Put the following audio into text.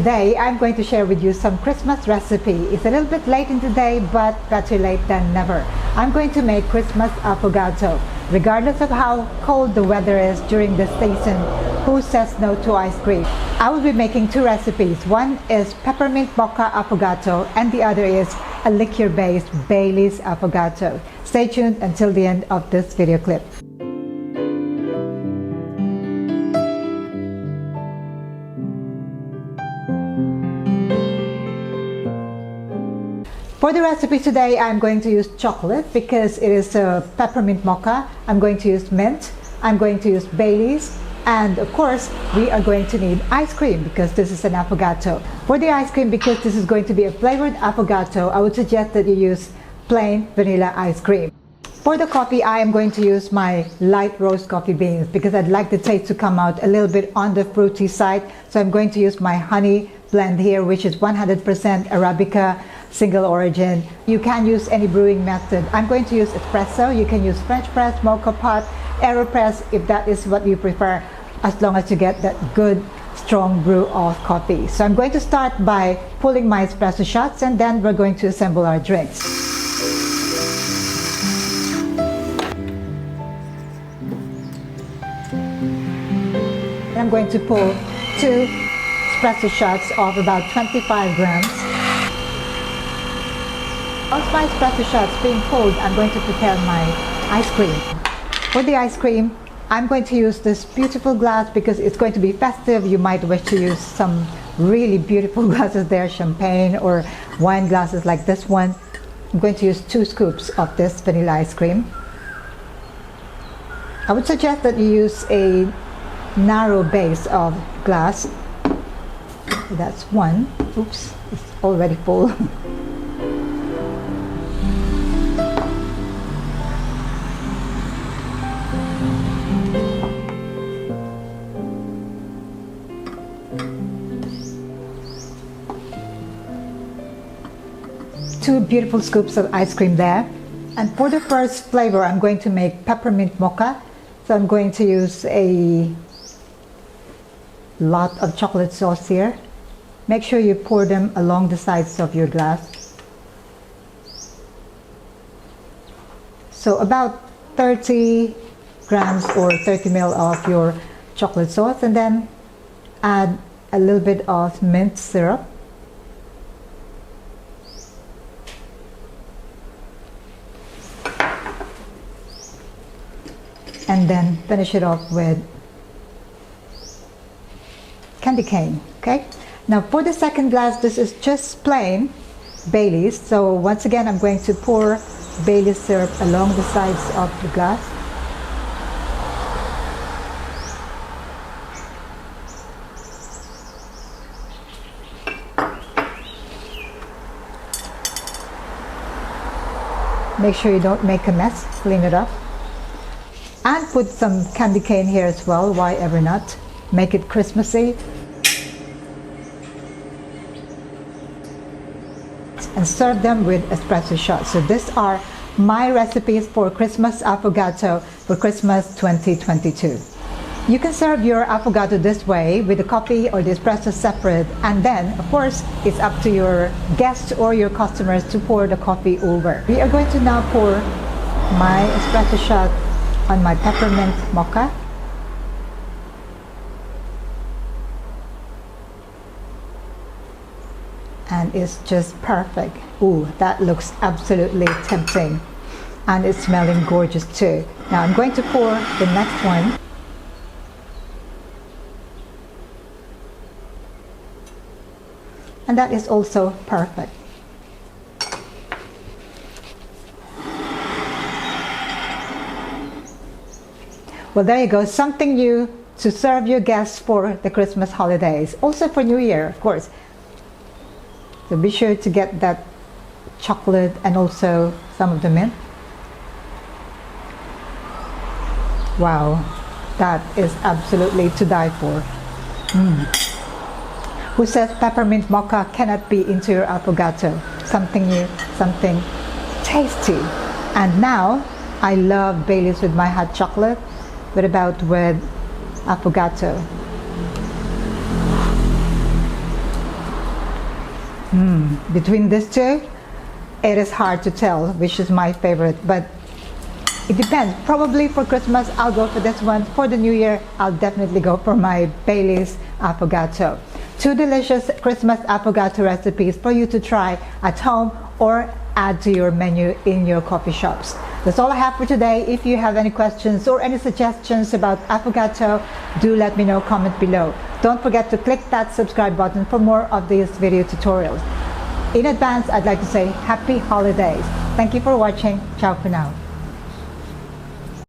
Today I'm going to share with you some Christmas recipe. It's a little bit late in the day, but better late than never. I'm going to make Christmas affogato. Regardless of how cold the weather is during this season, who says no to ice cream? I will be making two recipes. One is peppermint mocha affogato and the other is a liqueur-based Bailey's affogato. Stay tuned until the end of this video clip. For the recipe today, I'm going to use chocolate because it is a peppermint mocha. I'm going to use mint. I'm going to use Bailey's. And of course, we are going to need ice cream because this is an affogato. For the ice cream, because this is going to be a flavored affogato, I would suggest that you use plain vanilla ice cream. For the coffee, I am going to use my light roast coffee beans because I'd like the taste to come out a little bit on the fruity side. So I'm going to use my honey blend here, which is 100% Arabica, single origin. You can use any brewing method. I'm going to use espresso. You can use French press, Mocha pot, AeroPress if that is what you prefer, as long as you get that good strong brew of coffee. So I'm going to start by pulling my espresso shots and then we're going to assemble our drinks. I'm going to pull 2 espresso shots of about 25 grams. Once my espresso shots being pulled, I'm going to prepare my ice cream. For the ice cream, I'm going to use this beautiful glass because it's going to be festive. You might wish to use some really beautiful glasses there, champagne or wine glasses like this one. I'm going to use 2 scoops of this vanilla ice cream. I would suggest that you use a narrow base of glass. That's 1. Oops, it's already full. Two beautiful scoops of ice cream there. And for the first flavor, I'm going to make peppermint mocha. So I'm going to use a lot of chocolate sauce here. Make sure you pour them along the sides of your glass. So about 30 grams or 30 ml of your chocolate sauce, and then add a little bit of mint syrup. And then finish it off with candy cane, okay? Now for the second glass, this is just plain Bailey's. So once again, I'm going to pour Bailey's syrup along the sides of the glass. Make sure you don't make a mess, clean it up. And put some candy cane here as well, why ever not? Make it Christmassy. And serve them with espresso shots. So these are my recipes for Christmas affogato for Christmas 2022. You can serve your affogato this way with the coffee or the espresso separate, and then of course it's up to your guests or your customers to pour the coffee over. We are going to now pour my espresso shot on my peppermint mocha. And it's just perfect. Ooh, that looks absolutely tempting. And it's smelling gorgeous too. Now I'm going to pour the next one. And that is also perfect. Well, there you go, something new to serve your guests for the Christmas holidays. Also for New Year, of course. So be sure to get that chocolate and also some of the mint. Wow, that is absolutely to die for. Who says peppermint mocha cannot be into your affogato? Something new, something tasty. And now, I love Bailey's with my hot chocolate. What about with affogato? Between these two, it is hard to tell which is my favorite, but it depends. Probably for Christmas, I'll go for this one. For the New Year, I'll definitely go for my Bailey's Affogato. Two delicious Christmas Affogato recipes for you to try at home or add to your menu in your coffee shops. That's all I have for today. If you have any questions or any suggestions about Affogato, do let me know, comment below. Don't forget to click that subscribe button for more of these video tutorials. In advance, I'd like to say happy holidays. Thank you for watching. Ciao for now.